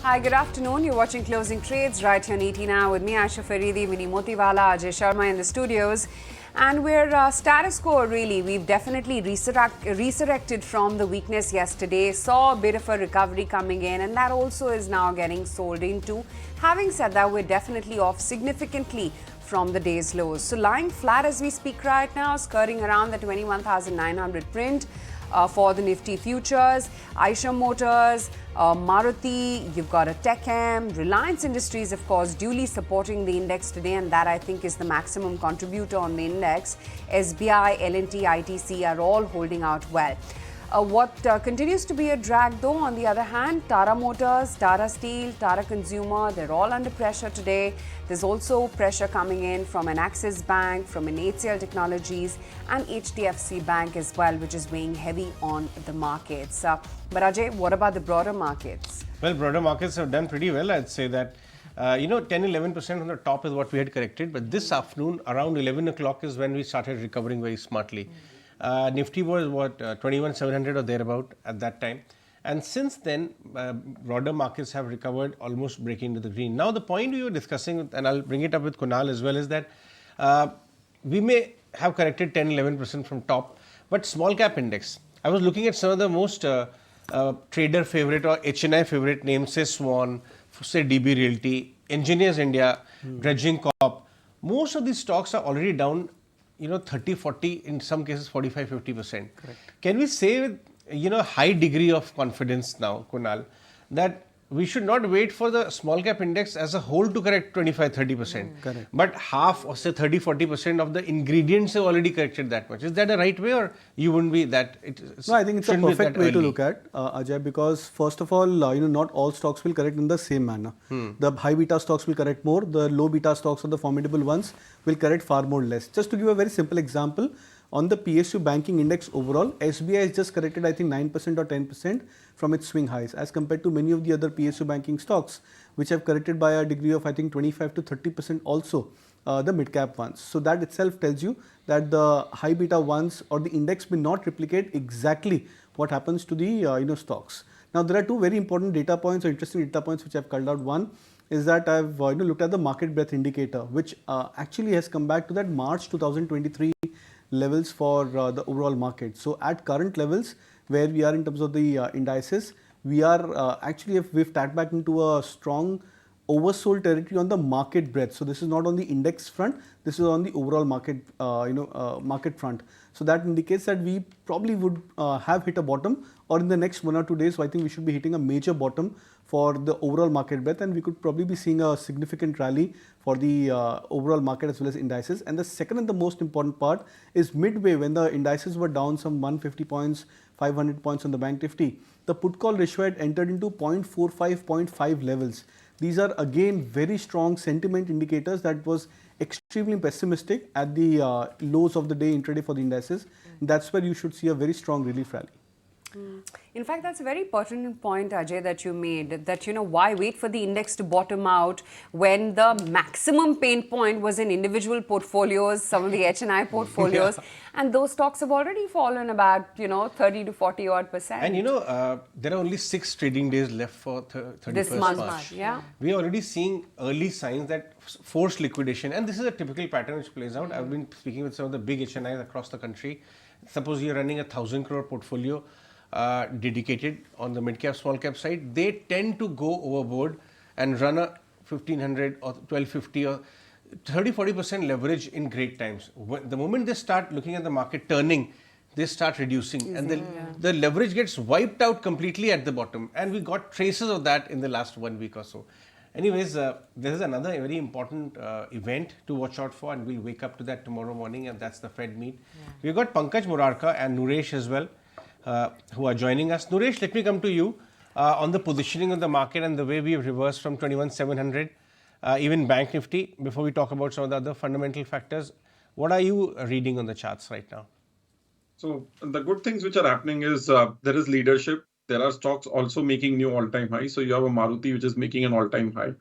Hi, good afternoon. You're watching Closing Trades right here on ET Now with me, Aisha Faridi, Vinny Motiwala, Ajay Sharma in the studios. And we're status quo, really. We've definitely resurrected from the weakness yesterday, saw a bit of a recovery coming in, and that also is now getting sold into. Having said that, we're definitely off significantly from the day's lows. So lying flat as we speak right now, skirting around the 21,900 print. For the Nifty futures, Eicher Motors, Maruti, you've got a TechM, Reliance Industries, of course, duly supporting the index today, and that I think is the maximum contributor on the index. SBI, L&T, ITC are all holding out well. What continues to be a drag, though, on the other hand, Tata Motors, Tata Steel, Tata Consumer, they're all under pressure today. There's also pressure coming in from an Axis Bank, from an HCL Technologies and HDFC Bank as well, which is weighing heavy on the markets. But Ajay, what about the broader markets? Well, broader markets have done pretty well. I'd say that, 10-11% on the top is what we had corrected. But this afternoon, around 11 o'clock is when we started recovering very smartly. Nifty was 21,700 or thereabout at that time. And since then, broader markets have recovered, almost breaking into the green. Now, the point we were discussing, and I'll bring it up with Kunal as well, is that we may have corrected 10-11% from top, but small cap index. I was looking at some of the most trader favorite or HNI favorite names, say Swan, say DB Realty, Engineers India, Dredging Corp. Most of these stocks are already down 30, 40, in some cases 45, 50%. Correct. Can we say with, high degree of confidence now, Kunal, that we should not wait for the small cap index as a whole to correct 25, 30%. Correct. But half or say 30, 40% of the ingredients have already corrected that much. Is that a right way, or you wouldn't be that? No, I think it's a perfect way to look at, Ajay, because first of all, not all stocks will correct in the same manner. The high beta stocks will correct more. The low beta stocks or the formidable ones will correct far more less. Just to give a very simple example, on the PSU banking index overall, SBI has just corrected, I think, 9% or 10% from its swing highs, as compared to many of the other PSU banking stocks, which have corrected by a degree of, I think, 25 to 30% also, the mid-cap ones. So that itself tells you that the high beta ones or the index may not replicate exactly what happens to the stocks. Now, there are two very important data points or interesting data points which I've called out. One is that I've looked at the market breadth indicator, which actually has come back to that March 2023 levels for the overall market. So at current levels where we are in terms of the indices, we are actually, if we've tapped back into a strong oversold territory on the market breadth. So this is not on the index front, this is on the overall market market front. So that indicates that we probably would have hit a bottom, or in the next 1 or 2 days, so I think we should be hitting a major bottom for the overall market breadth, and we could probably be seeing a significant rally for the overall market as well as indices. And the second and the most important part is midway, when the indices were down some 150 points, 500 points on the Bank Nifty, the put call ratio had entered into 0.45, 0.5 levels. These are again very strong sentiment indicators that was extremely pessimistic at the lows of the day intraday for the indices. That's where you should see a very strong relief rally. In fact, that's a very pertinent point, Ajay, that you made, that, why wait for the index to bottom out when the maximum pain point was in individual portfolios, some of the HNI portfolios, and those stocks have already fallen about, 30 to 40 odd percent. And, there are only 6 trading days left for 31st this month. March. Yeah. We are already seeing early signs that forced liquidation, and this is a typical pattern which plays out. I've been speaking with some of the big HNIs across the country. Suppose you're running a 1,000 crore portfolio, dedicated on the mid-cap, small-cap side, they tend to go overboard and run a 1,500 or 1,250 or 30-40% leverage in great times. The moment they start looking at the market turning, they start reducing, and the leverage gets wiped out completely at the bottom. And we got traces of that in the last 1 week or so. Anyways, there is another very important event to watch out for, and we'll wake up to that tomorrow morning, and that's the Fed meet. We've got Pankaj Murarka and Nuresh as well, who are joining us. Nuresh, let me come to you on the positioning of the market and the way we have reversed from 21,700, even Bank Nifty. Before we talk about some of the other fundamental factors, what are you reading on the charts right now? So the good things which are happening is there is leadership. There are stocks also making new all-time highs. So you have a Maruti which is making an all-time high.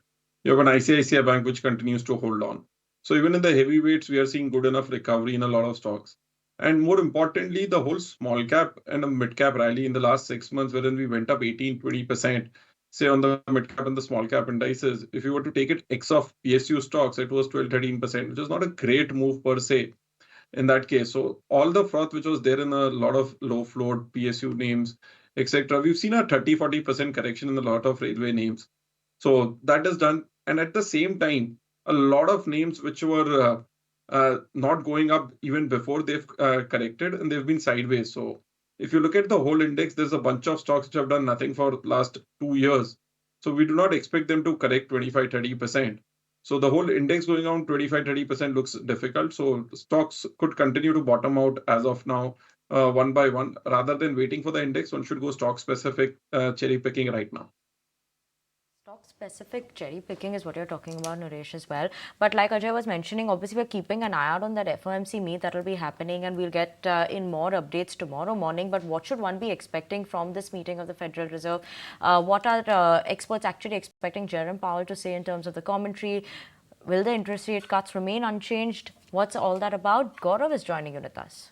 You have an ICICI Bank which continues to hold on. So even in the heavyweights, we are seeing good enough recovery in a lot of stocks. And more importantly, the whole small cap and a mid cap rally in the last 6 months, wherein we went up 18-20%, say on the mid cap and the small cap indices, if you were to take it X of PSU stocks, it was 12-13%, which is not a great move per se in that case. So all the froth which was there in a lot of low float PSU names, etc., we've seen a 30-40% correction in a lot of railway names. So that is done. And at the same time, a lot of names which were not going up even before they've corrected, and they've been sideways. So if you look at the whole index, there's a bunch of stocks which have done nothing for last 2 years. So we do not expect them to correct 25-30%. So the whole index going on 25-30% looks difficult. So stocks could continue to bottom out as of now, one by one. Rather than waiting for the index, one should go stock specific cherry picking right now. Stock-specific cherry picking is what you're talking about, Naresh, as well. But like Ajay was mentioning, obviously we're keeping an eye out on that FOMC meet that will be happening, and we'll get in more updates tomorrow morning. But what should one be expecting from this meeting of the Federal Reserve? What are experts actually expecting Jerome Powell to say in terms of the commentary? Will the interest rate cuts remain unchanged? What's all that about? Gaurav is joining you with us.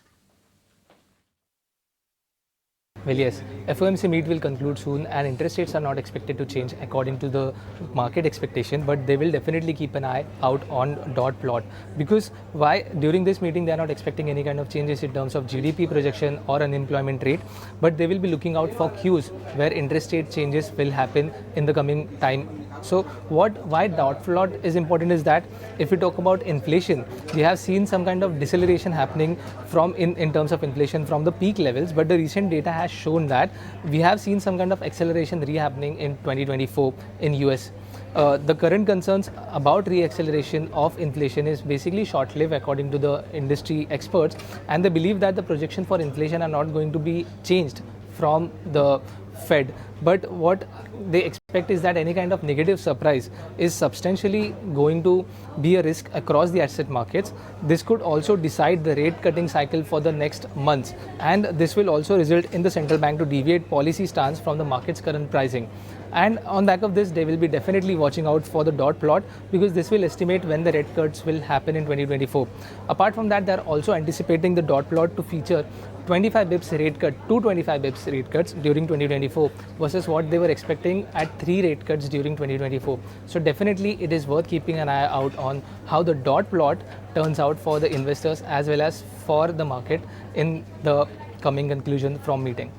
Well, yes, FOMC meet will conclude soon and interest rates are not expected to change according to the market expectation, but they will definitely keep an eye out on dot plot. Because why? During this meeting they are not expecting any kind of changes in terms of GDP projection or unemployment rate, but they will be looking out for cues where interest rate changes will happen in the coming time. So why dot plot is important is that if we talk about inflation, we have seen some kind of deceleration happening from in terms of inflation from the peak levels, but the recent data has shown that we have seen some kind of acceleration re-happening in 2024 in US. The current concerns about re-acceleration of inflation is basically short-lived according to the industry experts, and they believe that the projection for inflation are not going to be changed from the Fed. But what they expect is that any kind of negative surprise is substantially going to be a risk across the asset markets. This could also decide the rate cutting cycle for the next months, and this will also result in the central bank to deviate policy stance from the market's current pricing. And on back of this, they will be definitely watching out for the dot plot, because this will estimate when the rate cuts will happen in 2024. Apart from that, they are also anticipating the dot plot to feature 25 bips rate cut, 225 bips rate cuts during 2024 versus what they were expecting at 3 rate cuts during 2024. So definitely it is worth keeping an eye out on how the dot plot turns out for the investors as well as for the market in the coming conclusion from meeting.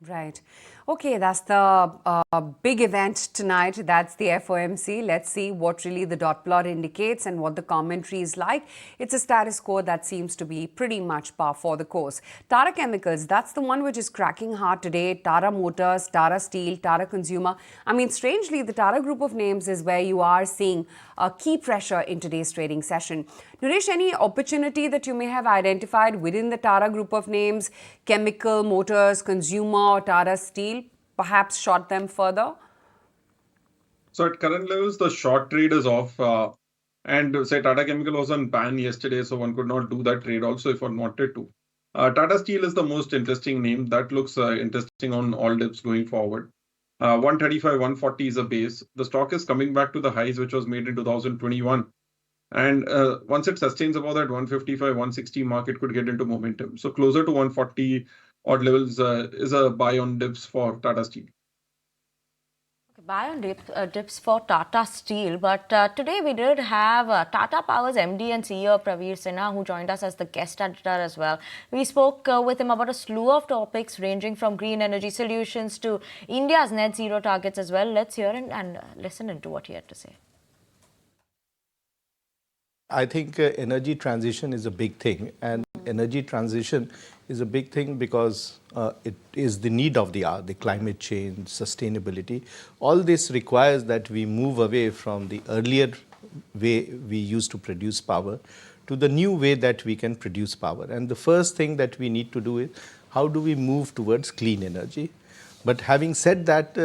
Right. Okay, that's the big event tonight. That's the FOMC. Let's see what really the dot plot indicates and what the commentary is like. It's a status quo that seems to be pretty much par for the course. Tata Chemicals, that's the one which is cracking hard today. Tata Motors, Tata Steel, Tata Consumer. I mean, strangely, the Tata group of names is where you are seeing key pressure in today's trading session. Naresh, any opportunity that you may have identified within the Tata group of names, Chemical, Motors, Consumer, or Tata Steel, perhaps short them further? So at current levels, the short trade is off. And say Tata Chemical was on ban yesterday, so one could not do that trade also if one wanted to. Tata Steel is the most interesting name. That looks interesting on all dips going forward. 135, 140 is a base. The stock is coming back to the highs which was made in 2021. And once it sustains above that 155, 160 mark, it could get into momentum. So closer to 140 odd levels is a buy on dips for Tata Steel. Buy on dips for Tata Steel, but today we did have Tata Power's MD and CEO Praveer Sinha, who joined us as the guest editor as well. We spoke with him about a slew of topics ranging from green energy solutions to India's net zero targets as well. Let's hear and listen into what he had to say. I think energy transition is a big thing, and energy transition is a big thing because it is the need of the hour, the climate change, sustainability. All this requires that we move away from the earlier way we used to produce power to the new way that we can produce power. And the first thing that we need to do is how do we move towards clean energy? But having said that,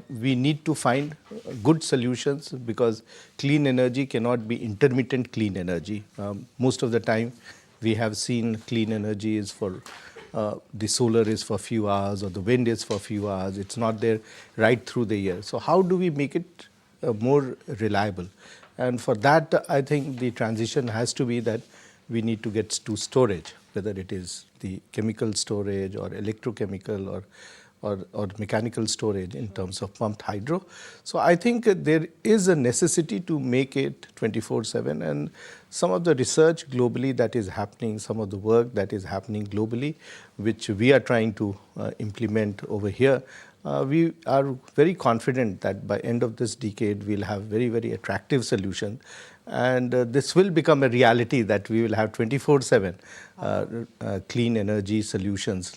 we need to find good solutions, because clean energy cannot be intermittent clean energy. Most of the time we have seen clean energy is for the solar is for a few hours or the wind is for a few hours. It's not there right through the year. So how do we make it more reliable? And for that, I think the transition has to be that we need to get to storage, whether it is the chemical storage or electrochemical or mechanical storage in terms of pumped hydro. So I think there is a necessity to make it 24/7, and some of the research globally that is happening, some of the work that is happening globally, which we are trying to implement over here, we are very confident that by end of this decade we'll have very, very attractive solution, and this will become a reality that we will have 24/7 clean energy solutions.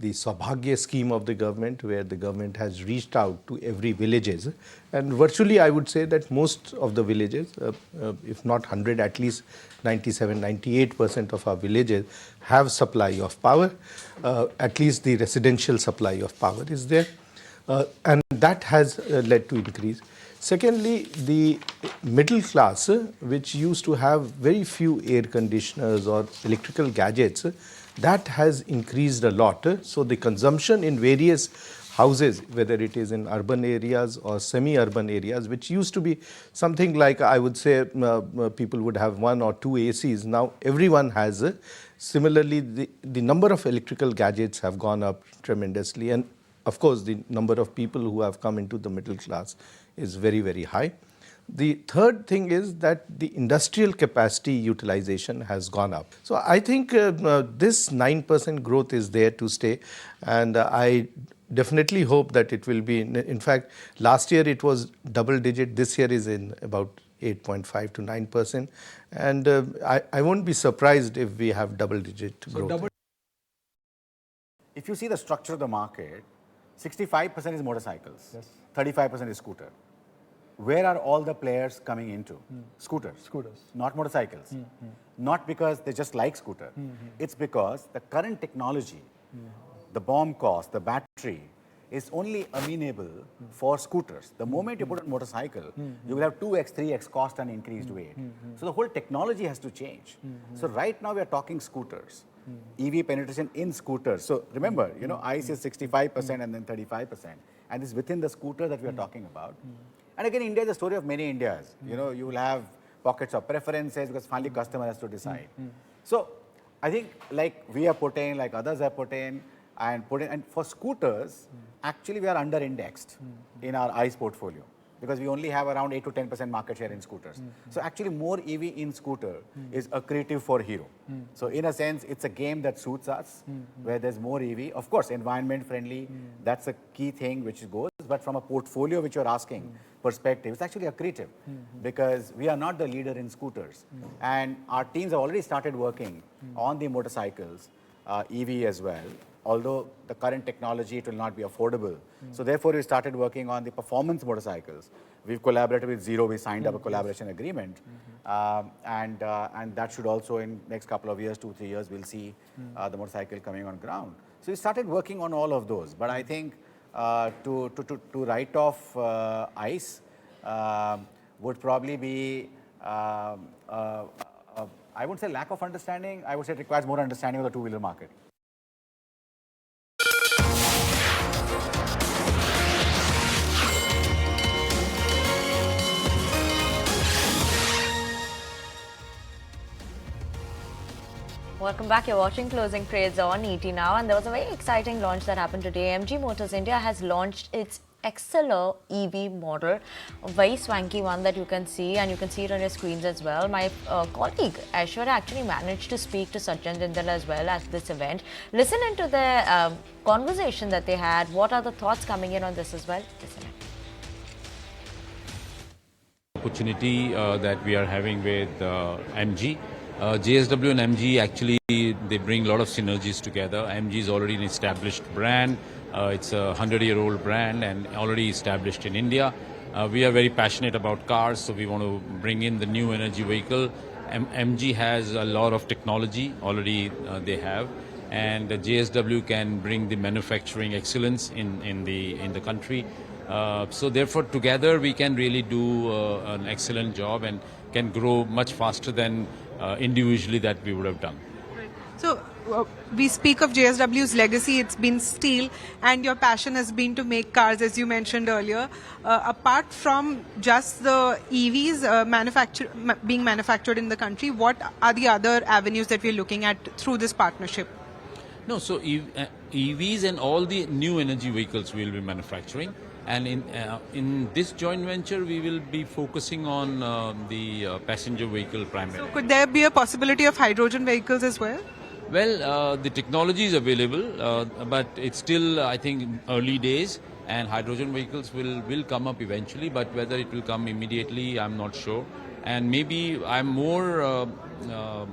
The Saubhagya scheme of the government, where the government has reached out to every villages, and virtually I would say that most of the villages, if not 100, at least 97-98% of our villages have supply of power. At least the residential supply of power is there, and that has led to increase. Secondly, the middle class, which used to have very few air conditioners or electrical gadgets, that has increased a lot. So the consumption in various houses, whether it is in urban areas or semi-urban areas, which used to be something like, I would say, people would have 1 or 2 ACs. Now everyone has. Similarly, the number of electrical gadgets have gone up tremendously. And of course, the number of people who have come into the middle class is very, very high. The third thing is that the industrial capacity utilization has gone up. So I think this 9% growth is there to stay, and I definitely hope that it will be. In fact, last year it was double digit. This year is in about 8.5 to 9%, and I won't be surprised if we have double digit growth. If you see the structure of the market, 65% is motorcycles, yes. 35% is scooter. Where are all the players coming into? Scooters. Not motorcycles. Not because they just like scooter. It's because the current technology, the BOM cost, the battery, is only amenable for scooters. The moment you put on a motorcycle, you will have 2x, 3x cost and increased weight. So the whole technology has to change. So right now we are talking scooters. EV penetration in scooters. So remember, ICE is 65% and then 35%. And it's within the scooter that we are talking about. And again, India is the story of many Indias. You will have pockets of preferences because finally customer has to decide. So I think like we have put in, like others have put in, and for scooters, actually we are under indexed in our ICE portfolio because we only have around 8 to 10% market share in scooters. So actually more EV in scooter is accretive for Hero. So in a sense, it's a game that suits us where there's more EV. Of course, environment friendly, that's a key thing which goes, but from a portfolio which you're asking perspective, it's actually accretive because we are not the leader in scooters. And our teams have already started working on the motorcycles, EV as well. Although the current technology, it will not be affordable. So therefore, we started working on the performance motorcycles. We've collaborated with Zero. We signed up a collaboration agreement. And that should also, in next couple of years, 2-3 years, we'll see the motorcycle coming on ground. So we started working on all of those. But I think to write off ICE would probably be, I wouldn't say lack of understanding. I would say it requires more understanding of the two-wheeler market. Welcome back. You're watching Closing Trades on ET Now, and there was a very exciting launch that happened today. MG Motors India has launched its Exceller EV model, a very swanky one that you can see, and you can see it on your screens as well. My colleague Aishwarya actually managed to speak to Sajjan Jindal as well at this event. Listen into the conversation that they had. What are the thoughts coming in on this as well? Listen in. Opportunity that we are having with MG. JSW and MG actually, they bring a lot of synergies together. MG is already an established brand. It's a 100-year-old brand and already established in India. We are very passionate about cars, so we want to bring in the new energy vehicle. MG has a lot of technology already they have, and JSW can bring the manufacturing excellence in the country. So therefore, together we can really do an excellent job and can grow much faster than individually that we would have done. Right. So we speak of JSW's legacy, it's been steel, and your passion has been to make cars, as you mentioned earlier. Apart from just the EVs being manufactured in the country, what are the other avenues that we're looking at through this partnership? No, so EVs and all the new energy vehicles we will be manufacturing, and in this joint venture we will be focusing on the passenger vehicle primarily. So could there be a possibility of hydrogen vehicles as well? Well, the technology is available, but it's still, I think, early days, and hydrogen vehicles will come up eventually, but whether it will come immediately, I'm not sure. And maybe I'm more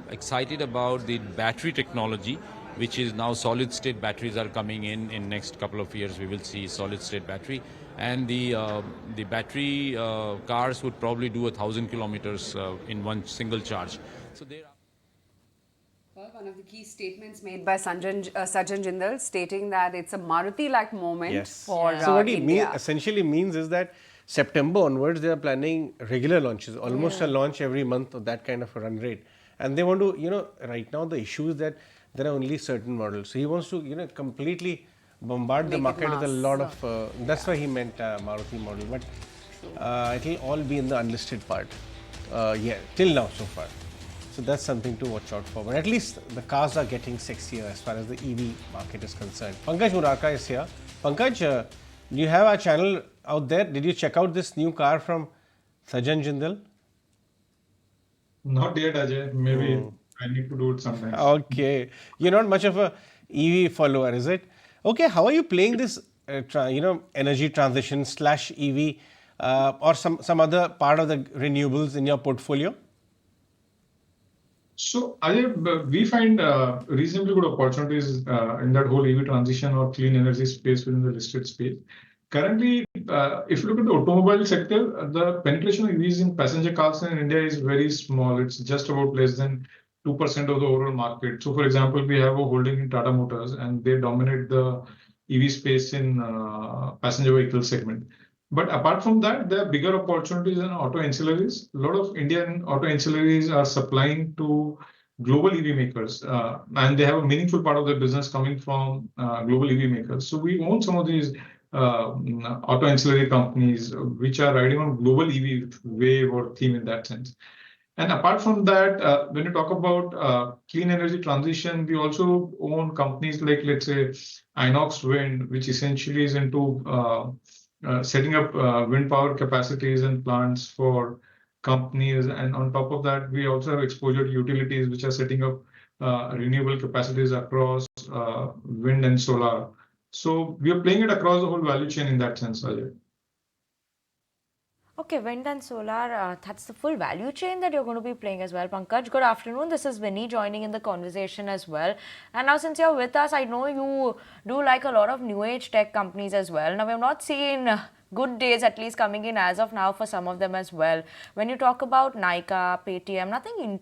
excited about the battery technology, which is now solid-state batteries are coming in next couple of years. We will see solid-state battery, and the battery cars would probably do 1,000 kilometers in one single charge. So there. Well, one of the key statements made by Sajjan Jindal stating that it's a Maruti-like moment for So what he India. essentially means is that September onwards they are planning regular launches, almost a launch every month of that kind of a run rate. And they want to, right now the issue is that there are only certain models. So he wants to, completely bombard the market with a lot of, that's why he meant Maruti model. But it'll all be in the unlisted part, till now so far. So that's something to watch out for. But at least the cars are getting sexier as far as the EV market is concerned. Pankaj Murarka is here. Pankaj, you have our channel out there. Did you check out this new car from Sajjan Jindal? Not yet, Ajay. Maybe I need to do it sometime. Okay. You're not much of a EV follower, is it? Okay. How are you playing this, energy transition / EV or some other part of the renewables in your portfolio? So, Ajay, we find reasonably good opportunities in that whole EV transition or clean energy space within the listed space. Currently, if you look at the automobile sector, the penetration of EVs in passenger cars in India is very small. It's just about less than 2% of the overall market. So, for example, we have a holding in Tata Motors, and they dominate the EV space in passenger vehicle segment. But apart from that, there are bigger opportunities in auto ancillaries. A lot of Indian auto ancillaries are supplying to global EV makers, and they have a meaningful part of their business coming from global EV makers. So we own some of these auto ancillary companies which are riding on global EV wave or theme in that sense. And apart from that, when you talk about clean energy transition, we also own companies like, let's say, Inox Wind, which essentially is into setting up wind power capacities and plants for companies. And on top of that, we also have exposure to utilities, which are setting up renewable capacities across wind and solar. So we are playing it across the whole value chain in that sense, Ajay. Okay, wind and solar, that's the full value chain that you're going to be playing as well. Pankaj, good afternoon. This is Vinny joining in the conversation as well. And now since you're with us, I know you do like a lot of new age tech companies as well. Now, we've not seen good days at least coming in as of now for some of them as well. When you talk about Nykaa, Paytm, nothing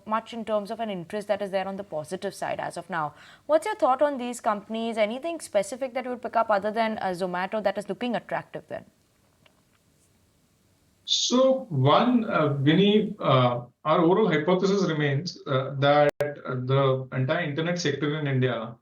much in terms of an interest that is there on the positive side as of now. What's your thought on these companies? Anything specific that you would pick up other than Zomato that is looking attractive then? So one, Vinny, our overall hypothesis remains that the entire internet sector in India,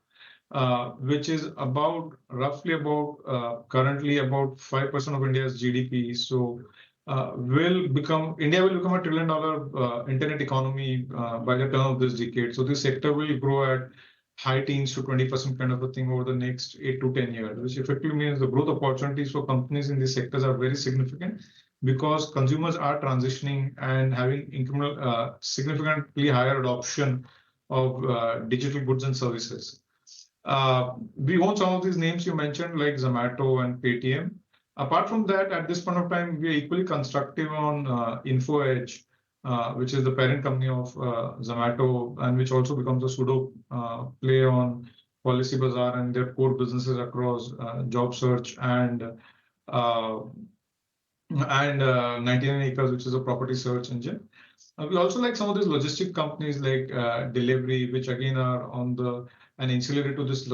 which is roughly about currently about 5% of India's GDP, so India will become a $1 trillion internet economy by the turn of this decade. So this sector will grow at high teens to 20% kind of a thing over the next 8 to 10 years, which effectively means the growth opportunities for companies in these sectors are very significant, because consumers are transitioning and having incremental, significantly higher adoption of digital goods and services. We own some of these names you mentioned, like Zomato and Paytm. Apart from that, at this point of time, we are equally constructive on InfoEdge, which is the parent company of Zomato, and which also becomes a pseudo play on Policy Bazaar and their core businesses across job search and 99acres, which is a property search engine. We also like some of these logistic companies like Delivery, which again are on an ancillary to this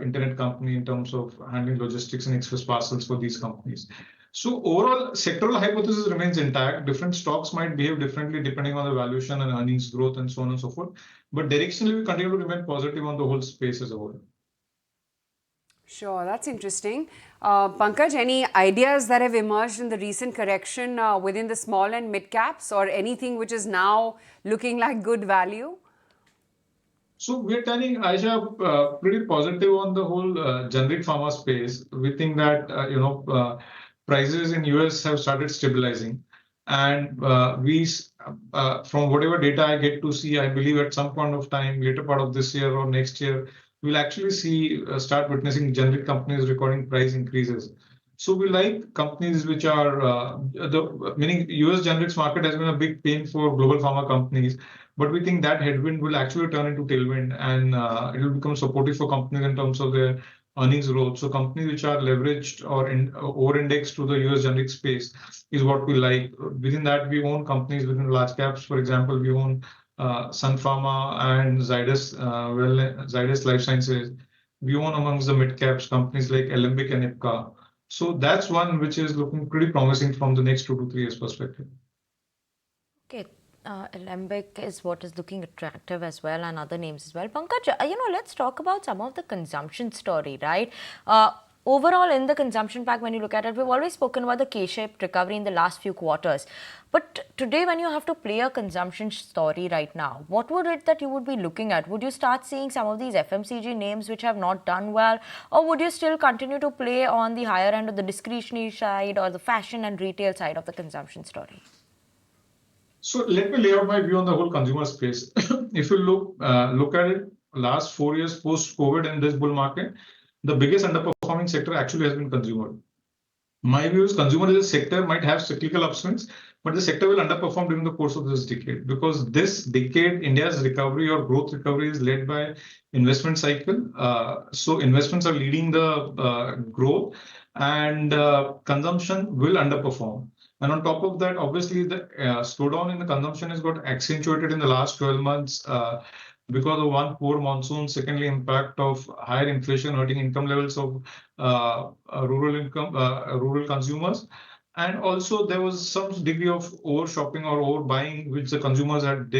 internet company in terms of handling logistics and express parcels for these companies. So overall, sectoral hypothesis remains intact. Different stocks might behave differently depending on the valuation and earnings growth and so on and so forth. But directionally, we continue to remain positive on the whole space as a whole. Sure, that's interesting. Pankaj, any ideas that have emerged in the recent correction within the small and mid caps, or anything which is now looking like good value? So we're turning, Aisha, pretty positive on the whole generic pharma space. We think that prices in US have started stabilizing, and from whatever data I get to see, I believe at some point of time, later part of this year or next year, we'll actually see start witnessing generic companies recording price increases. So we like companies which are meaning US generics market has been a big pain for global pharma companies. But we think that headwind will actually turn into tailwind, and it will become supportive for companies in terms of their earnings growth. So companies which are leveraged or over-indexed to the US generic space is what we like. Within that, we own companies within large caps. For example, we own Sun Pharma and Zydus Life Sciences. We own amongst the mid caps companies like Alembic and Ipca. So that's one which is looking pretty promising from the next 2 to 3 years perspective. Okay. Alembic is what is looking attractive as well, and other names as well. Pankaj, let's talk about some of the consumption story, right? Overall, in the consumption pack, when you look at it, we've always spoken about the K-shaped recovery in the last few quarters. But today, when you have to play a consumption story right now, what would it that you would be looking at? Would you start seeing some of these FMCG names which have not done well? Or would you still continue to play on the higher end of the discretionary side or the fashion and retail side of the consumption story? So let me lay out my view on the whole consumer space. If you look at it, last 4 years post-COVID in this bull market, the biggest underperforming sector actually has been consumer. My view is consumer as a sector might have cyclical upswings, but the sector will underperform during the course of this decade, because this decade, India's recovery or growth recovery is led by investment cycle. So investments are leading the growth, and consumption will underperform. And on top of that, obviously, the slowdown in the consumption has got accentuated in the last 12 months because of one, poor monsoon, secondly, impact of higher inflation hurting income levels of rural consumers. And also, there was some degree of over-shopping or overbuying, which the consumers had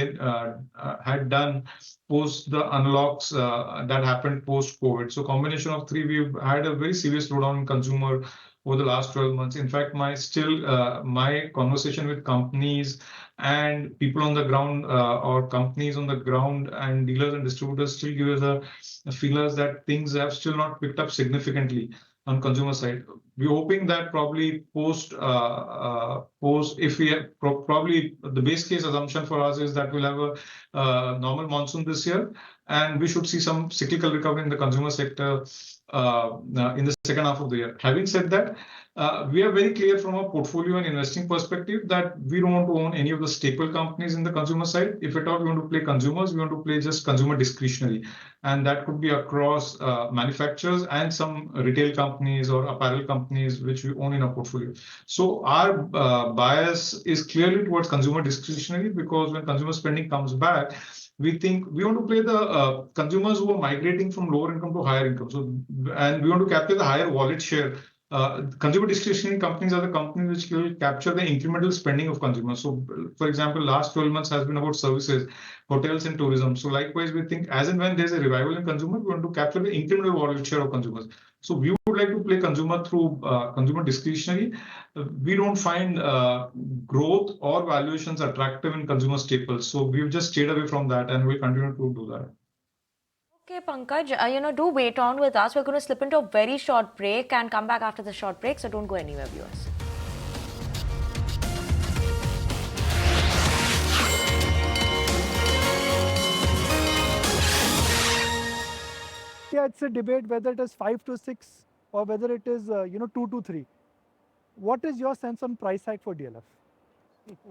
done post the unlocks that happened post-COVID. So combination of three, we've had a very serious slowdown in consumer over the last 12 months. In fact, my conversation with companies and people on the ground or companies on the ground and dealers and distributors still give us a feelers that things have still not picked up significantly on consumer side. We're hoping that probably if we have probably the base case assumption for us is that we'll have a normal monsoon this year, and we should see some cyclical recovery in the consumer sector in the second half of the year. Having said that, we are very clear from a portfolio and investing perspective that we don't want to own any of the staple companies in the consumer side. If at all we want to play consumers, we want to play just consumer discretionary. And that could be across manufacturers and some retail companies or apparel companies which we own in our portfolio. So our bias is clearly towards consumer discretionary, because when consumer spending comes back, we think we want to play the consumers who are migrating from lower income to higher income. So, and we want to capture the higher wallet share. Consumer discretionary companies are the companies which will capture the incremental spending of consumers. So, for example, last 12 months has been about services, hotels and tourism. So likewise, we think as and when there's a revival in consumer, we want to capture the incremental wallet share of consumers. So we would like to play consumer through consumer discretionary. We don't find growth or valuations attractive in consumer staples. So we've just stayed away from that, and we'll continue to do that. Okay, Pankaj, do wait on with us. We're going to slip into a very short break and come back after the short break. So don't go anywhere, viewers. Yeah, it's a debate whether it is 5 to 6 or whether it is 2 to 3. What is your sense on price hike for DLF?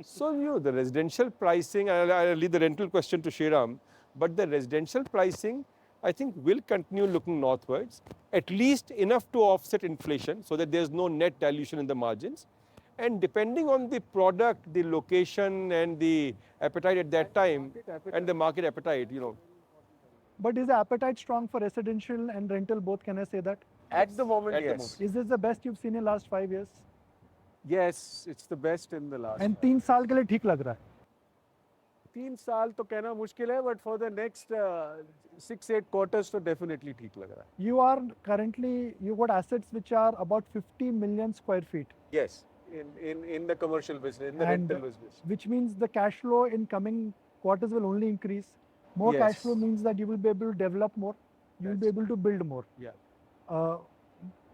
So the residential pricing, I'll leave the rental question to Shriram, but the residential pricing, I think, will continue looking northwards, at least enough to offset inflation so that there's no net dilution in the margins. And depending on the product, the location and the appetite at that time and the market appetite, But is the appetite strong for residential and rental both? Can I say that? At the moment, yes. Is this the best you've seen in the last 5 years? Yes, it's the best in the last. And 3 साल के लिए ठीक लग रहा है. 3 साल तो कहना मुश्किल है, but for the next 6-8 quarters, so definitely ठीक लग रहा है. You've got assets which are about 50 million square feet. Yes, in the commercial business, in the rental business. Which means the cash flow in coming quarters will only increase. More Yes. cash flow means that you will be able to develop more, you will be able to build more. Yeah.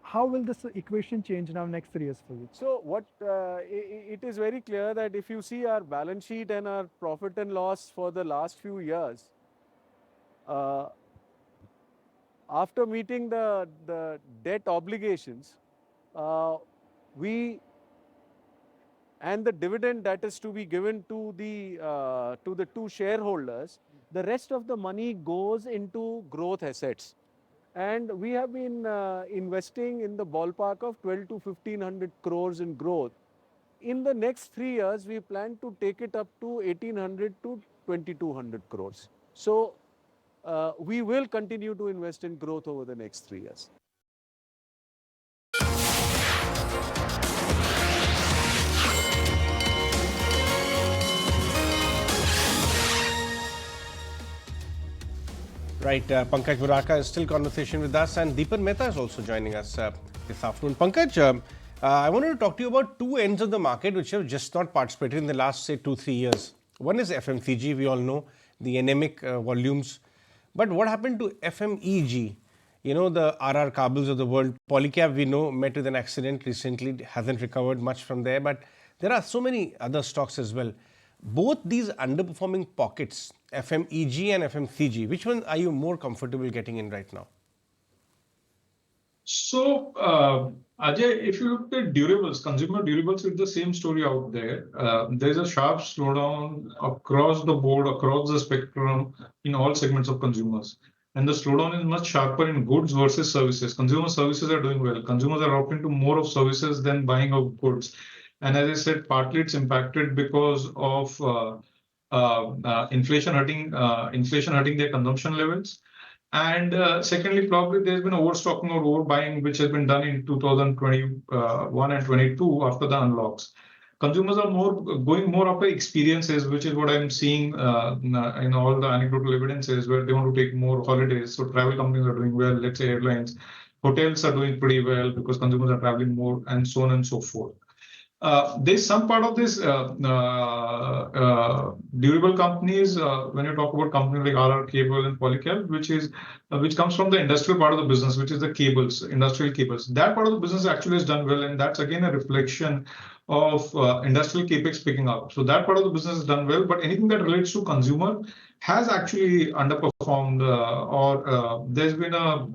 How will this equation change now next 3 years for you? So what it is very clear that if you see our balance sheet and our profit and loss for the last few years, after meeting the debt obligations, we and the dividend that is to be given to the two shareholders, the rest of the money goes into growth assets. And we have been investing in the ballpark of 12 to 1500 crores in growth. In the next 3 years, we plan to take it up to 1800 to 2200 crores. So we will continue to invest in growth over the next 3 years. Right, Pankaj Murarka is still conversation with us, and Deepan Mehta is also joining us this afternoon. Pankaj, I wanted to talk to you about two ends of the market which have just not participated in the last, say, 2-3 years. One is FMCG, we all know, the anemic volumes. But what happened to FMEG? You know, the RR Kabels of the world. Polycab, we know, met with an accident recently, hasn't recovered much from there. But there are so many other stocks as well. Both these underperforming pockets, FMEG and FMCG, which one are you more comfortable getting in right now? So, Ajay, if you look at durables, consumer durables, it's the same story out there. There's a sharp slowdown across the board, across the spectrum in all segments of consumers. And the slowdown is much sharper in goods versus services. Consumer services are doing well. Consumers are opting to more of services than buying of goods. And as I said, partly it's impacted because of inflation hurting their consumption levels. And secondly, probably there's been overstocking or overbuying, which has been done in 2021 and 22 after the unlocks. Consumers are going more after experiences, which is what I'm seeing in all the anecdotal evidences, where they want to take more holidays. So travel companies are doing well, let's say airlines. Hotels are doing pretty well because consumers are traveling more, and so on and so forth. There's some part of this durable companies, when you talk about companies like RR Cable and Polycab, which comes from the industrial part of the business, which is the cables, industrial cables. That part of the business actually has done well, and that's again a reflection of industrial capex picking up. So that part of the business has done well, but anything that relates to consumer has actually underperformed, or there's been a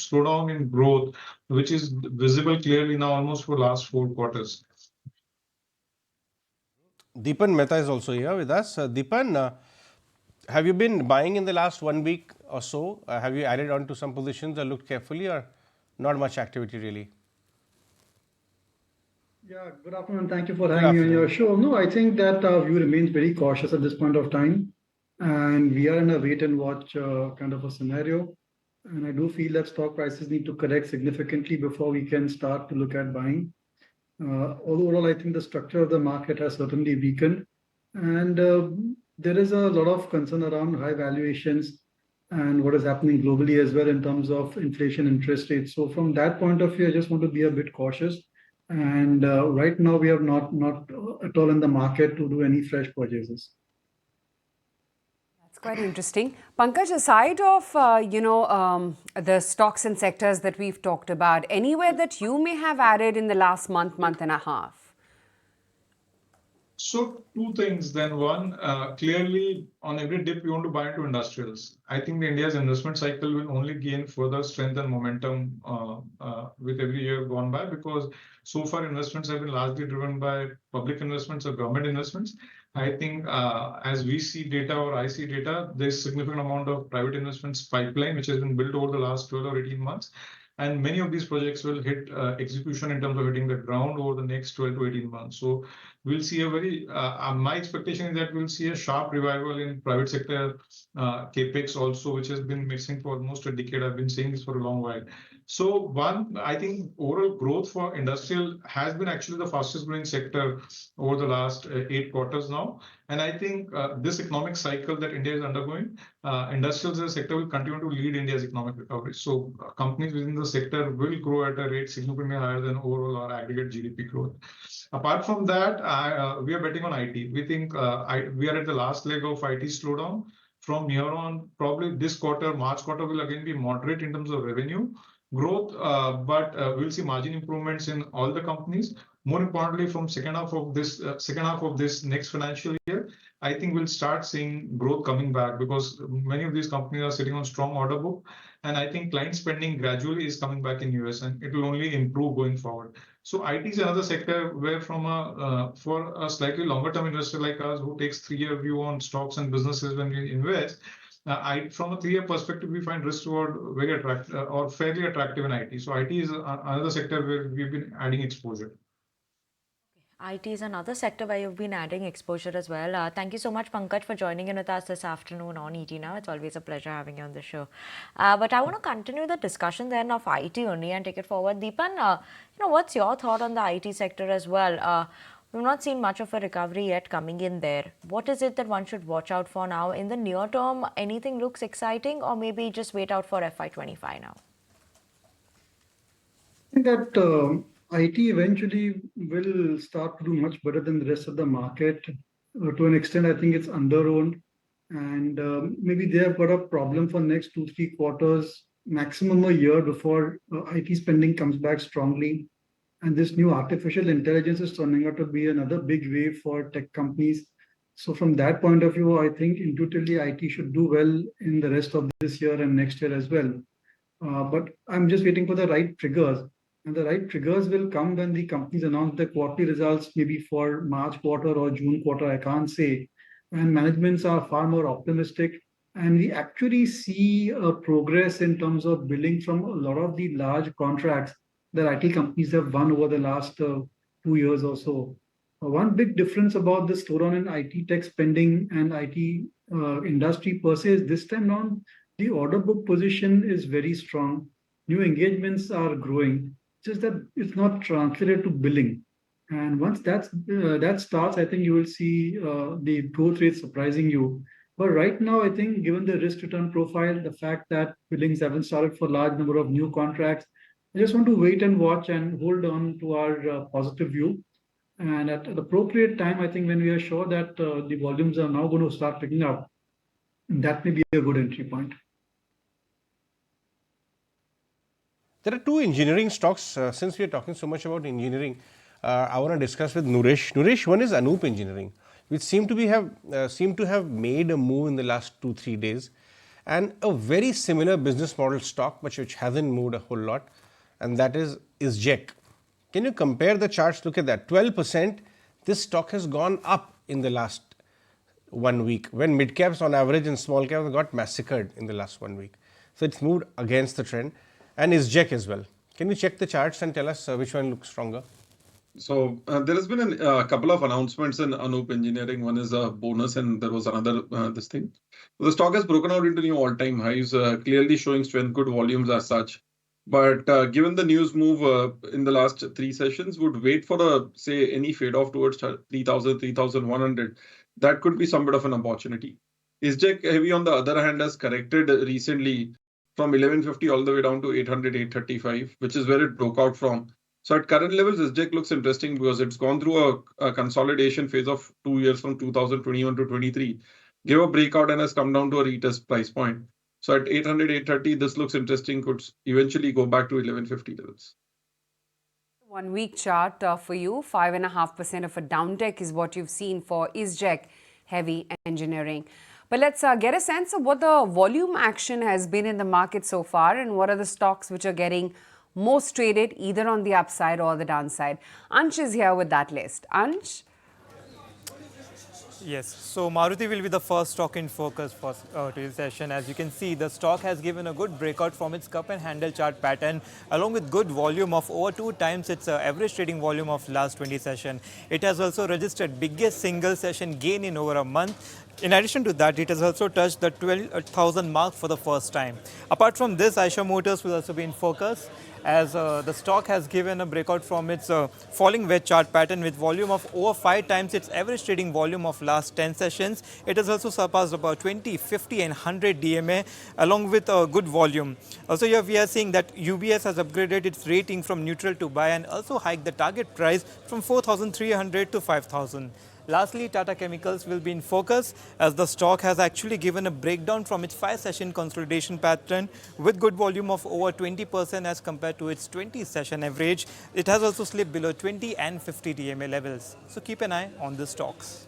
slowdown in growth, which is visible clearly now almost for last 4 quarters. Deepan Mehta is also here with us. Deepan, have you been buying in the last 1 week or so? Have you added on to some positions or looked carefully, or not much activity really? Yeah, good afternoon. Thank you for having me on your show. No, I think that our view remains very cautious at this point of time. And we are in a wait and watch kind of a scenario. And I do feel that stock prices need to correct significantly before we can start to look at buying. Overall, I think the structure of the market has certainly weakened. And there is a lot of concern around high valuations and what is happening globally as well in terms of inflation, interest rates. So from that point of view, I just want to be a bit cautious. And right now, we are not at all in the market to do any fresh purchases. That's quite interesting. Pankaj, aside of, the stocks and sectors that we've talked about, anywhere that you may have added in the last month and a half? So 2 things then. One, clearly on every dip you want to buy into industrials. I think India's investment cycle will only gain further strength and momentum with every year gone by, because so far investments have been largely driven by public investments or government investments. I think as we see data or I see data, there's significant amount of private investments pipeline which has been built over the last 12 or 18 months. And many of these projects will hit execution in terms of hitting the ground over the next 12 to 18 months. So we'll see a very, my expectation is that we'll see a sharp revival in private sector capex also, which has been missing for almost a decade. I've been saying this for a long while. So one, I think overall growth for industrial has been actually the fastest growing sector over the last 8 quarters now. And I think this economic cycle that India is undergoing, industrials as a sector will continue to lead India's economic recovery. So companies within the sector will grow at a rate significantly higher than overall our aggregate GDP growth. Apart from that, we are betting on IT. We think we are at the last leg of IT slowdown. from here on, probably this quarter, March quarter will again be moderate in terms of revenue growth, but we'll see margin improvements in all the companies. More importantly, from second half of this next financial year, I think we'll start seeing growth coming back because many of these companies are sitting on strong order book, and I think client spending gradually is coming back in US, and it will only improve going forward. So IT is another sector where, for a slightly longer term investor like us who takes 3-year view on stocks and businesses when we invest, from a 3-year perspective, we find risk reward very attractive or fairly attractive in IT. So IT is another sector where we've been adding exposure. IT is another sector where you've been adding exposure as well. Thank you so much, Pankaj, for joining in with us this afternoon on ET Now. It's always a pleasure having you on the show. But I want to continue the discussion then of IT only and take it forward. Deepan, what's your thought on the IT sector as well? We've not seen much of a recovery yet coming in there. What is it that one should watch out for now? In the near term, anything looks exciting, or maybe just wait out for FY25 now? I think that IT eventually will start to do much better than the rest of the market. To an extent, I think it's under-owned, and maybe they have got a problem for next 2-3 quarters, maximum a year before IT spending comes back strongly. And this new artificial intelligence is turning out to be another big wave for tech companies. So from that point of view, I think intuitively IT should do well in the rest of this year and next year as well. But I'm just waiting for the right triggers. And the right triggers will come when the companies announce their quarterly results, maybe for March quarter or June quarter, I can't say. And managements are far more optimistic. And we actually see a progress in terms of billing from a lot of the large contracts that IT companies have won over the last 2 years or so. One big difference about the slowdown in IT tech spending and IT industry per se is this time around, the order book position is very strong. New engagements are growing, just that it's not translated to billing. And once that starts, I think you will see the growth rate surprising you. But right now, I think given the risk return profile, the fact that billings haven't started for a large number of new contracts, I just want to wait and watch and hold on to our positive view. And at the appropriate time, I think when we are sure that the volumes are now going to start picking up, that may be a good entry point. There are 2 engineering stocks. Since we are talking so much about engineering, I want to discuss with Nuresh. Nuresh, one is Anup Engineering, which seem to have made a move in the last 2-3 days, and a very similar business model stock, but which hasn't moved a whole lot, and that is ISJEC. Can you compare the charts? Look at that, 12%. This stock has gone up in the last 1 week, when mid caps on average and small caps got massacred in the last 1 week. So it's moved against the trend, and ISJEC as well. Can you check the charts and tell us which one looks stronger? So there has been a couple of announcements in Anup Engineering. One is a bonus, and there was another this thing. The stock has broken out into new all-time highs, clearly showing strength, good volumes as such. But given the news move in the last 3 sessions, would wait for say any fade off towards 3,000, 3,100. That could be some bit of an opportunity. ISJEC heavy on the other hand has corrected recently from 1150 all the way down to 800, 835, which is where it broke out from. So at current levels, ISJEC looks interesting because it's gone through a consolidation phase of 2 years from 2021 to 23, gave a breakout and has come down to a retest price point. So at 800, 830, this looks interesting, could eventually go back to 1150 levels. 1 week chart for you, 5.5% of a downtick is what you've seen for ISJEC heavy engineering. But let's get a sense of what the volume action has been in the market so far, and what are the stocks which are getting most traded either on the upside or the downside. Ansh is here with that list. Ansh? Yes, so Maruti will be the first stock in focus for today's session. As you can see, the stock has given a good breakout from its cup and handle chart pattern, along with good volume of over 2 times its average trading volume of last 20 session. It has also registered biggest single session gain in over a month. In addition to that, it has also touched the 12,000 mark for the first time. Apart from this, Eicher Motors will also be in focus, as the stock has given a breakout from its falling wedge chart pattern with volume of over 5 times its average trading volume of last 10 sessions. It has also surpassed about 20, 50 and 100 DMA along with a good volume. Also here we are seeing that UBS has upgraded its rating from neutral to buy and also hiked the target price from 4,300 to 5,000. Lastly, Tata Chemicals will be in focus as the stock has actually given a breakdown from its 5-session consolidation pattern with good volume of over 20% as compared to its 20-session average. It has also slipped below 20 and 50 DMA levels. So keep an eye on the stocks.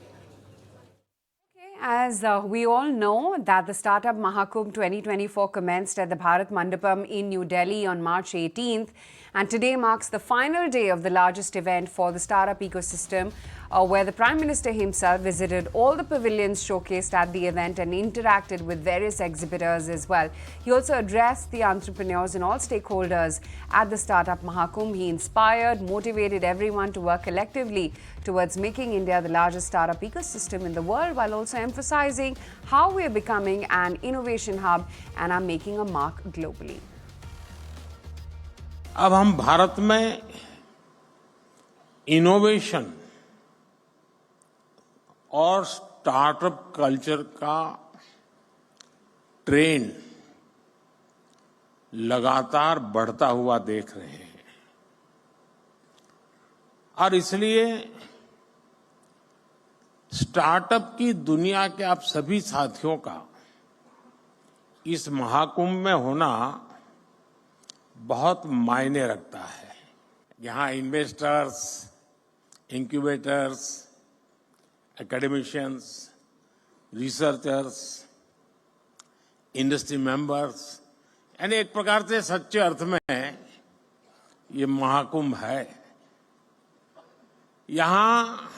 As we all know that the Startup Mahakumbh 2024 commenced at the Bharat Mandapam in New Delhi on March 18th, and today marks the final day of the largest event for the startup ecosystem, where the Prime Minister himself visited all the pavilions showcased at the event and interacted with various exhibitors as well. He also addressed the entrepreneurs and all stakeholders at the Startup Mahakumbh. He inspired, motivated everyone to work collectively towards making India the largest startup ecosystem in the world, while also emphasizing how we are becoming an innovation hub and are making a mark globally. अब हम भारत में innovation और startup culture का trend लगातार बढ़ता हुआ देख रहे हैं और इसलिए स्टार्टअप की दुनिया के आप सभी साथियों का इस महाकुंभ में होना बहुत मायने रखता है। यहाँ investors, incubators, academicians, researchers, industry members, यानी एक प्रकार से सच्चे अर्थ में ये महाकुंभ है। यहाँ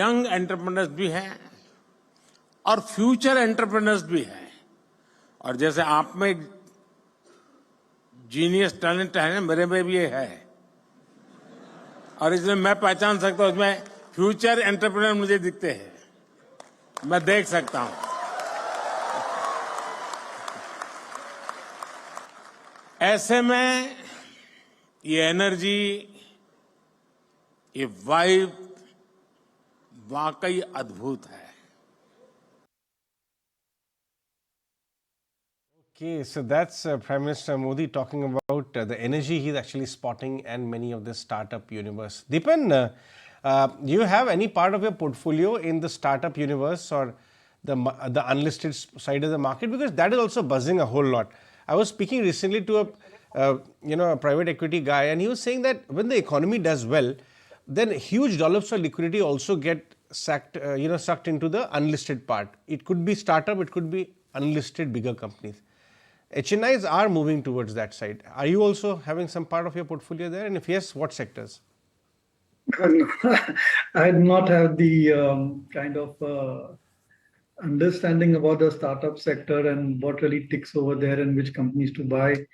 यंग एंटरप्रेन्योर्स भी हैं और फ्यूचर एंटरप्रेन्योर्स भी हैं, और जैसे आप में जीनियस टैलेंट है, मेरे में भी ये है, और इसलिए मैं पहचान सकता हूं, उसमें फ्यूचर एंटरप्रेन्योर मुझे दिखते हैं, मैं देख सकता हूं। ऐसे में ये एनर्जी, ये वाइब वाकई अद्भुत है। Okay, so that's Prime Minister Modi talking about the energy he's actually spotting and many of the startup universe. Deepan, do you have any part of your portfolio in the startup universe or the unlisted side of the market? Because that is also buzzing a whole lot. I was speaking recently to a private equity guy, and he was saying that when the economy does well, then huge dollops of liquidity also get sucked into the unlisted part. It could be startup, it could be unlisted bigger companies. HNIs are moving towards that side. Are you also having some part of your portfolio there? And if yes, what sectors? I do not have the kind of understanding about the startup sector and what really ticks over there and which companies to buy.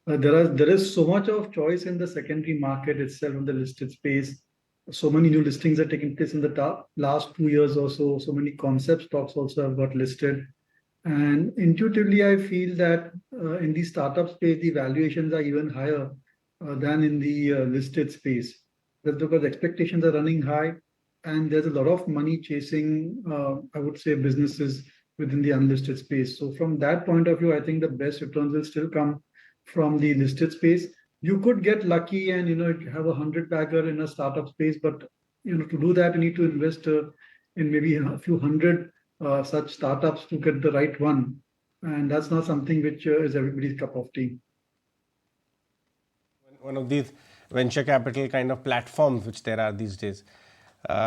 There is so much of choice in the secondary market itself in the listed space. So many new listings are taking place in the last 2 years or so. So many concept stocks also have got listed. And intuitively, I feel that in the startup space, the valuations are even higher than in the listed space. That's because expectations are running high, and there's a lot of money chasing, I would say, businesses within the unlisted space. So from that point of view, I think the best returns will still come from the listed space. You could get lucky and have a 100-bagger in a startup space, but to do that, you need to invest in maybe a few hundred such startups to get the right one, and that's not something which is everybody's cup of tea. One of these venture capital kind of platforms which there are these days.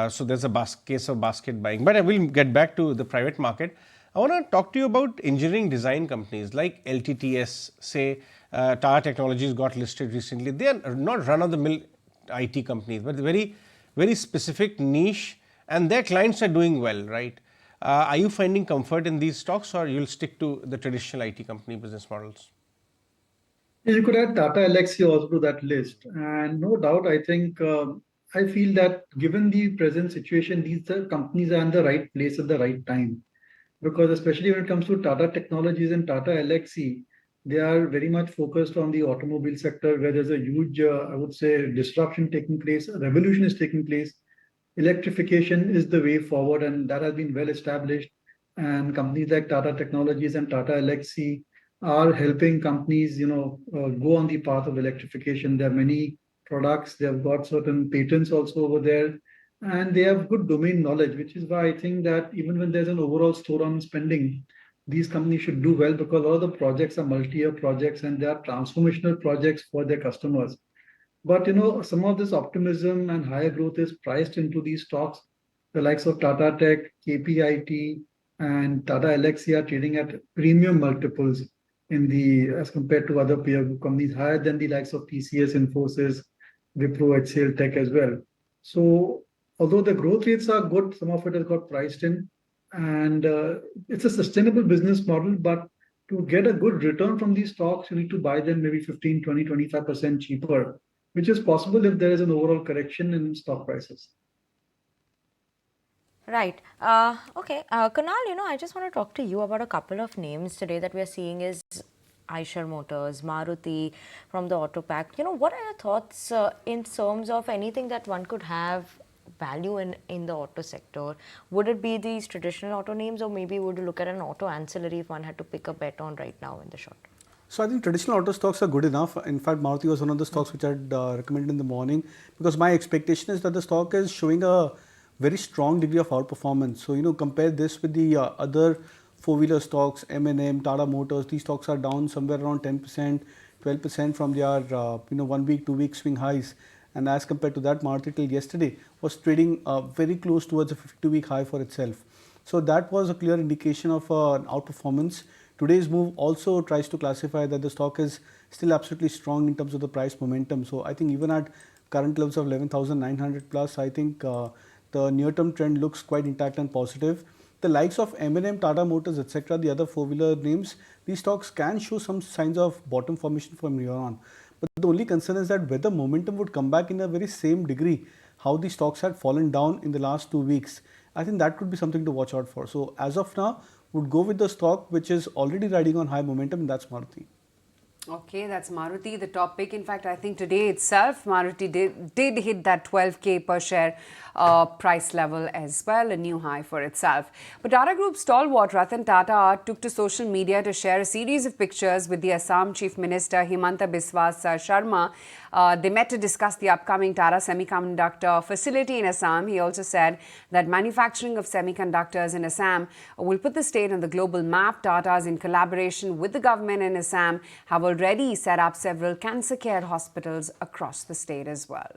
So there's a case of basket buying. But I will get back to the private market. I want to talk to you about engineering design companies like LTTS, say Tata Technologies got listed recently. They are not run-of-the-mill IT companies, but very, very specific niche, and their clients are doing well, right? Are you finding comfort in these stocks, or you'll stick to the traditional IT company business models? You could add Tata Elxsi also to that list, and no doubt, I think I feel that given the present situation, these companies are in the right place at the right time, because especially when it comes to Tata Technologies and Tata Elxsi, they are very much focused on the automobile sector, where there's a huge, I would say, disruption taking place, a revolution is taking place. Electrification is the way forward, and that has been well established. And companies like Tata Technologies and Tata Elxsi are helping companies, go on the path of electrification. There are many products. They have got certain patents also over there. and they have good domain knowledge, which is why I think that even when there's an overall slowdown in spending, these companies should do well because a lot of the projects are multi-year projects and they are transformational projects for their customers. But some of this optimism and higher growth is priced into these stocks. The likes of Tata Tech, KPIT, and Tata Elxsi are trading at premium multiples as compared to other peer group companies, higher than the likes of TCS, Infosys, Wipro, HCL Tech as well. So although the growth rates are good, some of it has got priced in, and it's a sustainable business model. But to get a good return from these stocks, you need to buy them maybe 15, 20, 25% cheaper, which is possible if there is an overall correction in stock prices. Right. Okay. Kunal, I just want to talk to you about a couple of names today that we are seeing is Eicher Motors, Maruti from the Auto Pack. What are your thoughts in terms of anything that one could have value in the auto sector? Would it be these traditional auto names, or maybe would you look at an auto ancillary if one had to pick a bet on right now in the short? So I think traditional auto stocks are good enough. In fact, Maruti was one of the stocks which I'd recommended in the morning, because my expectation is that the stock is showing a very strong degree of outperformance. So, compare this with the other four-wheeler stocks, M&M, Tata Motors. These stocks are down somewhere around 10%, 12% from their 1 week, 2 week swing highs. And as compared to that, Maruti till yesterday was trading very close towards a 52-week high for itself. So that was a clear indication of an outperformance. Today's move also tries to classify that the stock is still absolutely strong in terms of the price momentum. So I think even at current levels of 11,900 plus, I think the near-term trend looks quite intact and positive. The likes of M&M, Tata Motors, etc., the other four-wheeler names, these stocks can show some signs of bottom formation from here on. But the only concern is that whether momentum would come back in a very same degree how the stocks had fallen down in the last 2 weeks. I think that could be something to watch out for. So as of now, would go with the stock which is already riding on high momentum, and that's Maruti. Okay, that's Maruti, the top pick. In fact, I think today itself, Maruti did hit that 12K per share price level as well, a new high for itself. But Tata Group stalwart Ratan Tata took to social media to share a series of pictures with the Assam Chief Minister Himanta Biswas Sharma. They met to discuss the upcoming Tata Semiconductor facility in Assam. He also said that manufacturing of semiconductors in Assam will put the state on the global map. Tatas, in collaboration with the government in Assam, have already set up several cancer care hospitals across the state as well.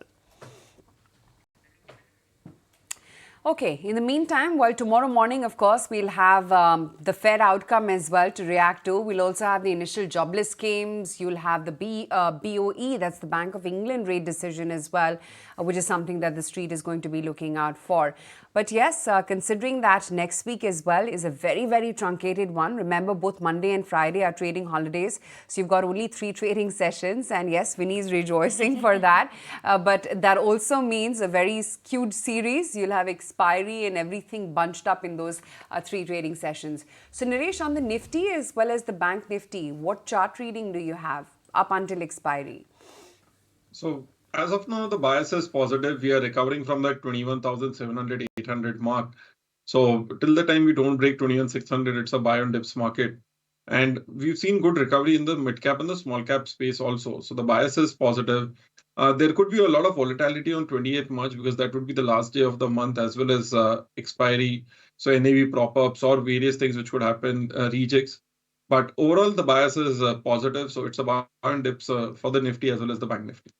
Okay, in the meantime, well, tomorrow morning, of course, we'll have the Fed outcome as well to react to. We'll also have the initial jobless claims. You'll have the BOE, that's the Bank of England rate decision as well, which is something that the street is going to be looking out for. But yes, considering that next week as well is a very, very truncated one. Remember, both Monday and Friday are trading holidays. So you've got only 3 trading sessions. And yes, Vinny's rejoicing for that. But that also means a very skewed series. You'll have expiry and everything bunched up in those 3 trading sessions. So Naresh, on the Nifty as well as the Bank Nifty, what chart reading do you have up until expiry? So as of now, the bias is positive. We are recovering from that 21,700, 800 mark. So till the time we don't break 21,600, it's a buy on dips market. And we've seen good recovery in the mid cap and the small cap space also. So the bias is positive. There could be a lot of volatility on 28th March because that would be the last day of the month as well as expiry. So NAV prop-ups or various things which could happen, rejects. But overall, the bias is positive. So it's a buy on dips for the Nifty as well as the Bank Nifty.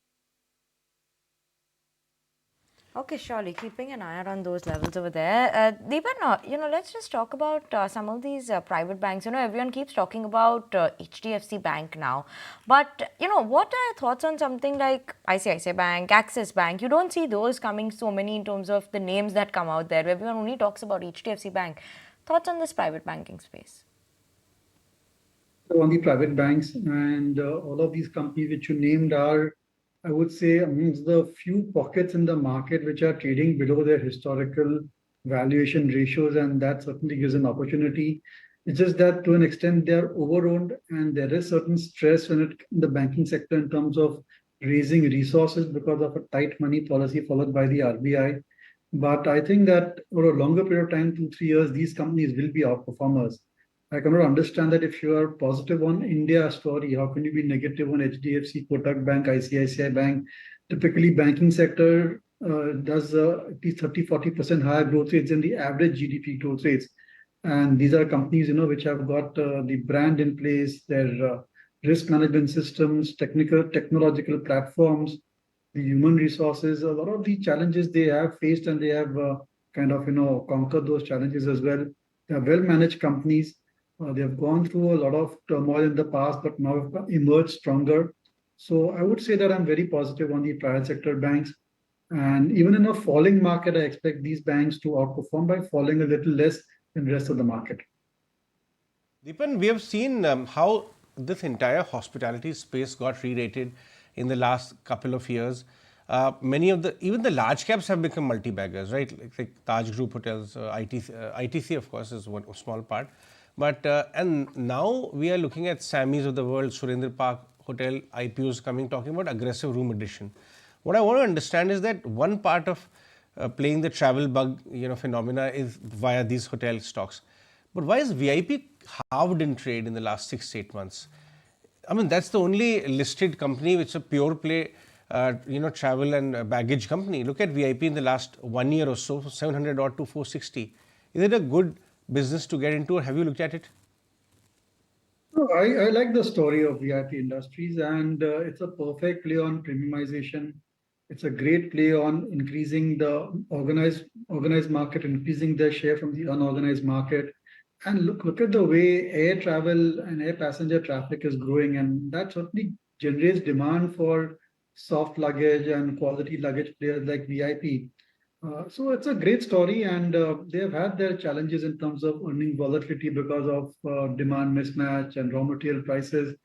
Okay, surely keeping an eye out on those levels over there. Deepan, let's just talk about some of these private banks. Everyone keeps talking about HDFC Bank now. But, what are your thoughts on something like ICICI Bank, Axis Bank? You don't see those coming so many in terms of the names that come out there. Everyone only talks about HDFC Bank. Thoughts on this private banking space? So on the private banks and all of these companies which you named are, I would say, amongst the few pockets in the market which are trading below their historical valuation ratios, and that certainly gives an opportunity. It's just that to an extent they are overowned, and there is certain stress in the banking sector in terms of raising resources because of a tight money policy followed by the RBI. But I think that over a longer period of time, 2-3 years, these companies will be outperformers. I cannot understand that if you are positive on India story, how can you be negative on HDFC, Kotak Bank, ICICI Bank? Typically, banking sector does at least 30-40% higher growth rates than the average GDP growth rates. And these are companies, which have got the brand in place, their risk management systems, technological platforms, the human resources. A lot of the challenges they have faced, and they have conquered those challenges as well. They are well-managed companies. They have gone through a lot of turmoil in the past, but now have emerged stronger. So I would say that I'm very positive on the private sector banks. And even in a falling market, I expect these banks to outperform by falling a little less than the rest of the market. Deepan, we have seen how this entire hospitality space got re-rated in the last couple of years. Many of even the large caps have become multi-baggers, right? Like Taj Group Hotels, ITC of course is one small part. But and now we are looking at Sammy's of the world, Surendra Park Hotel IPOs coming, talking about aggressive room addition. What I want to understand is that one part of playing the travel bug, phenomena is via these hotel stocks. But why is VIP halved in trade in the last 6 to 8 months? I mean, that's the only listed company which is a pure play, travel and baggage company. Look at VIP in the last 1 year or so, 700 odd to 460. Is it a good business to get into, or have you looked at it? I like the story of VIP Industries, and it's a perfect play on premiumization. It's a great play on increasing the organized market, increasing their share from the unorganized market. And look at the way air travel and air passenger traffic is growing, and that certainly generates demand for soft luggage and quality luggage players like VIP. So it's a great story, and they have had their challenges in terms of earning volatility because of demand mismatch and raw material prices.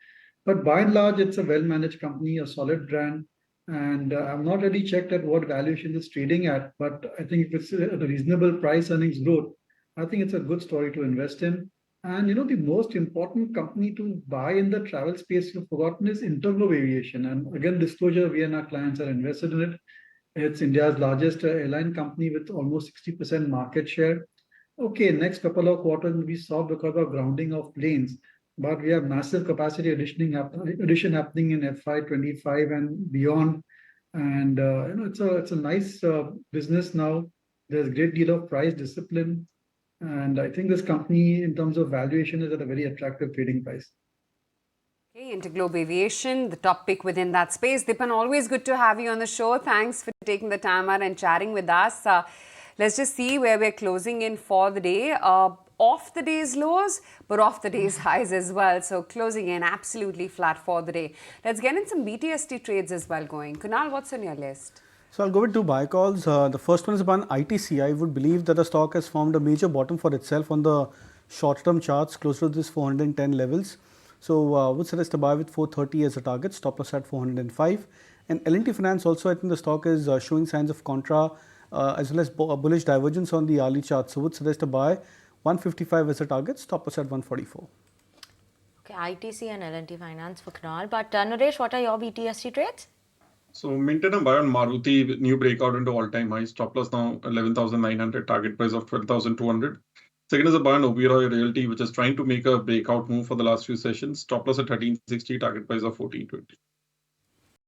But by and large, it's a well-managed company, a solid brand. And I've not really checked at what valuation it's trading at, but I think if it's a reasonable price earnings growth, I think it's a good story to invest in. And the most important company to buy in the travel space you've forgotten is Interglobe Aviation. And again, disclosure, we and our clients are invested in it. It's India's largest airline company with almost 60% market share. Okay, next couple of quarters will be soft because of grounding of planes, but we have massive capacity addition happening in FY25 and beyond. And it's a nice business now. There's a great deal of price discipline, and I think this company, in terms of valuation, is at a very attractive trading price. Okay, Interglobe Aviation, the top pick within that space. Deepan, always good to have you on the show. Thanks for taking the time out and chatting with us. Let's just see where we're closing in for the day. Off the day's lows, but off the day's highs as well. So closing in absolutely flat for the day. Let's get in some BTST trades as well going. Kunal, what's on your list? So I'll go with two buy calls. The first one is upon ITC. I would believe that the stock has formed a major bottom for itself on the short-term charts close to this 410 levels. So would suggest a buy with 430 as a target, stop loss at 405. And L&T Finance also, I think the stock is showing signs of contra as well as bullish divergence on the hourly chart. So would suggest a buy 155 as a target, stop loss at 144. Okay, ITC and L&T Finance for Kunal. But Naresh, what are your BTST trades? So maintain a buy on Maruti, new breakout into all-time high, stop loss now 11,900, target price of 12,200. Second is a buy on Oberoi Realty, which is trying to make a breakout move for the last few sessions, stop loss at 1360, target price of 1420.